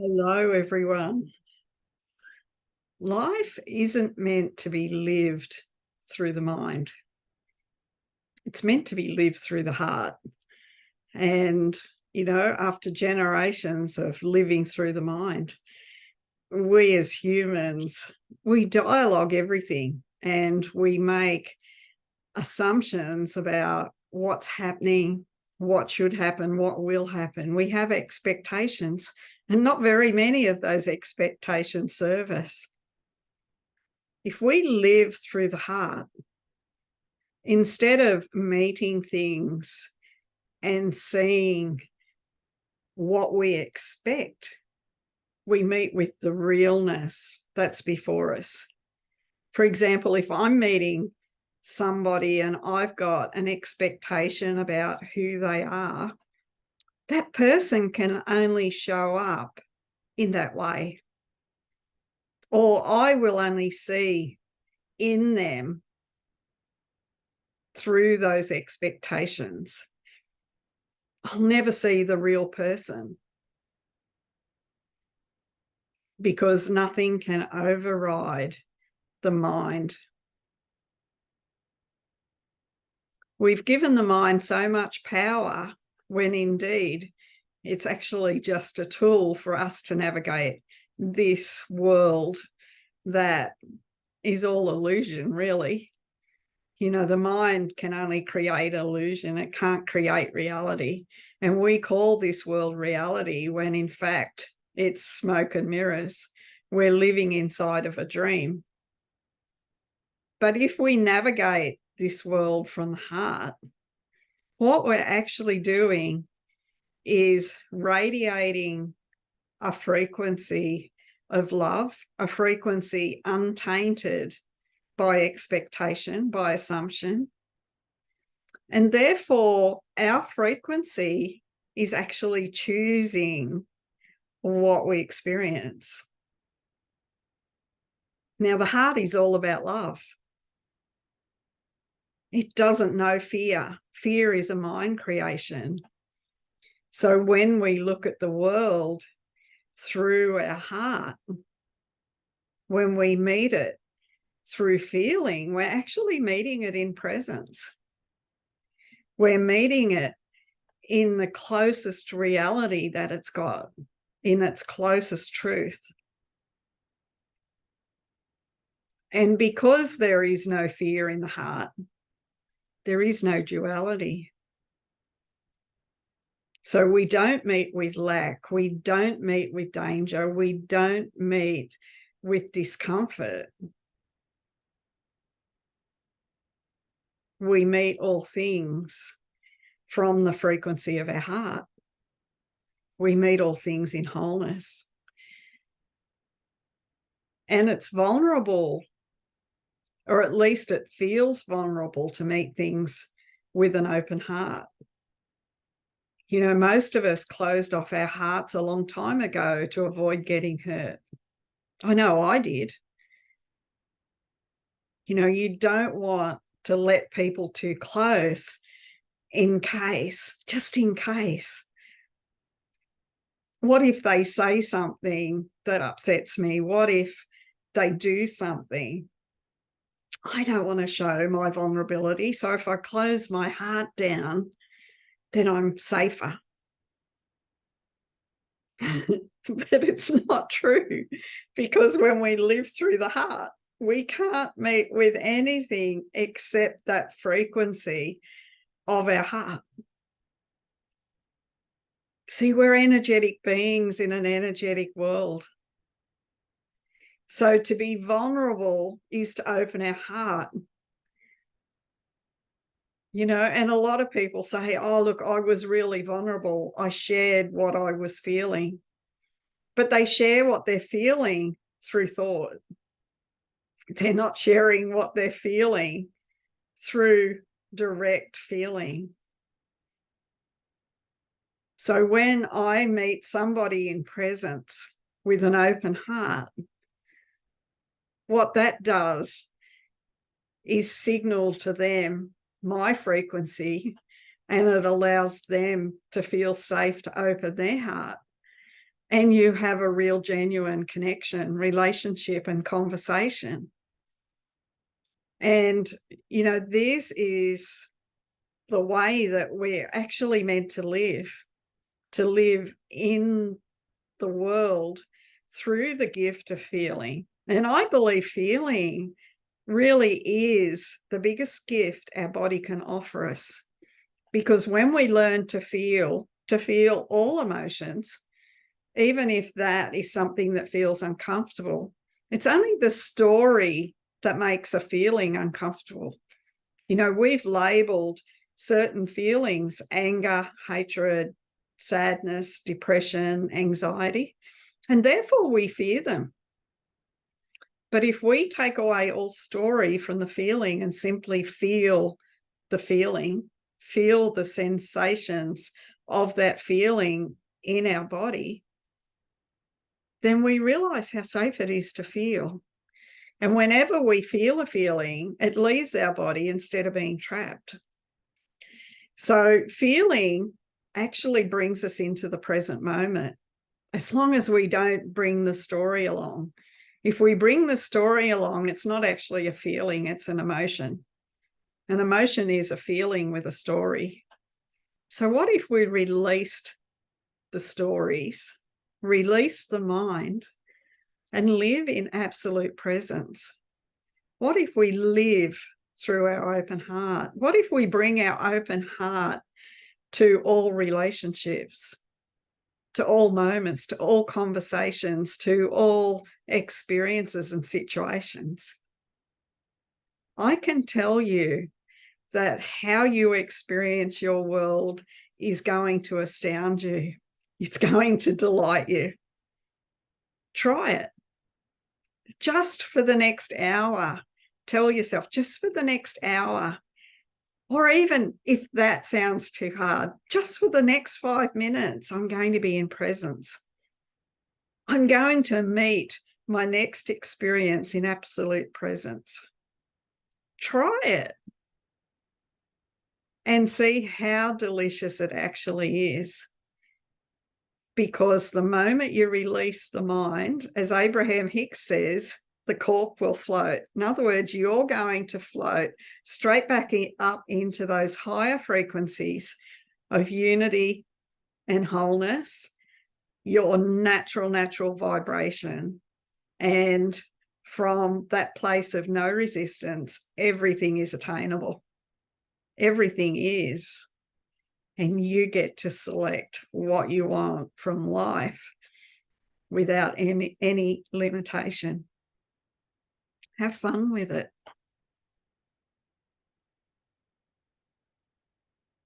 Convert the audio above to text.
Hello, everyone. Life isn't meant to be lived through the mind. It's meant to be lived through the heart. And, after generations of living through the mind, we as humans, we dialogue everything and we make assumptions about what's happening, what should happen, what will happen. We have expectations, and not very many of those expectations serve us. If we live through the heart, instead of meeting things and seeing what we expect, we meet with the realness that's before us. For example, if I'm meeting somebody and I've got an expectation about who they are, that person can only show up in that way. Or I will only see in them through those expectations. I'll never see the real person because nothing can override the mind. We've given the mind so much power when indeed it's actually just a tool for us to navigate this world that is all illusion, really. The mind can only create illusion. It can't create reality. And we call this world reality when in fact it's smoke and mirrors. We're living inside of a dream. But if we navigate this world from the heart, what we're actually doing is radiating a frequency of love, a frequency untainted by expectation, by assumption. And therefore, our frequency is actually choosing what we experience. Now, the heart is all about love. It doesn't know fear. Fear is a mind creation. So when we look at the world through our heart, when we meet it through feeling, we're actually meeting it in presence. We're meeting it in the closest reality that it's got, in its closest truth. And because there is no fear in the heart, there is no duality. So we don't meet with lack, we don't meet with danger, we don't meet with discomfort. We meet all things from the frequency of our heart. We meet all things in wholeness. And it's vulnerable, or at least it feels vulnerable, to meet things with an open heart. Most of us closed off our hearts a long time ago to avoid getting hurt. I know I did. You don't want to let people too close just in case. What if they say something that upsets me? What if they do something? I don't want to show my vulnerability. So if I close my heart down, then I'm safer. But it's not true, because when we live through the heart, we can't meet with anything except that frequency of our heart. See, we're energetic beings in an energetic world. So to be vulnerable is to open our heart. And a lot of people say, oh, look, I was really vulnerable. I shared what I was feeling. But they share what they're feeling through thought. They're not sharing what they're feeling through direct feeling. So when I meet somebody in presence with an open heart, what that does is signal to them my frequency, and it allows them to feel safe to open their heart. and you have a real genuine connection, relationship, and conversation. And, you know, this is the way that we're actually meant to live in the world through the gift of feeling. And I believe feeling really is the biggest gift our body can offer us. Because when we learn to feel all emotions, even if that is something that feels uncomfortable, it's only the story that makes a feeling uncomfortable. You know, we've labeled certain feelings, anger, hatred, sadness, depression, anxiety, and therefore we fear them. But if we take away all story from the feeling and simply feel the feeling, feel the sensations of that feeling in our body, then we realize how safe it is to feel. And whenever we feel a feeling, it leaves our body instead of being trapped. So feeling actually brings us into the present moment, as long as we don't bring the story along. If we bring the story along, it's not actually a feeling, it's an emotion. An emotion is a feeling with a story. So what if we released the stories, release the mind, and live in absolute presence? What if we live through our open heart? What if we bring our open heart to all relationships, to all moments, to all conversations, to all experiences and situations? I can tell you that how you experience your world is going to astound you. It's going to delight you. Try it. Just for the next hour. Tell yourself, just for the next hour, or even if that sounds too hard, just for the next 5 minutes, I'm going to be in presence. I'm going to meet my next experience in absolute presence. Try it and see how delicious it actually is. Because the moment you release the mind, as Abraham Hicks says, the cork will float. In other words, you're going to float straight back up into those higher frequencies of unity and wholeness, your natural vibration. And from that place of no resistance, everything is attainable. Everything is. And you get to select what you want from life without any limitation. Have fun with it.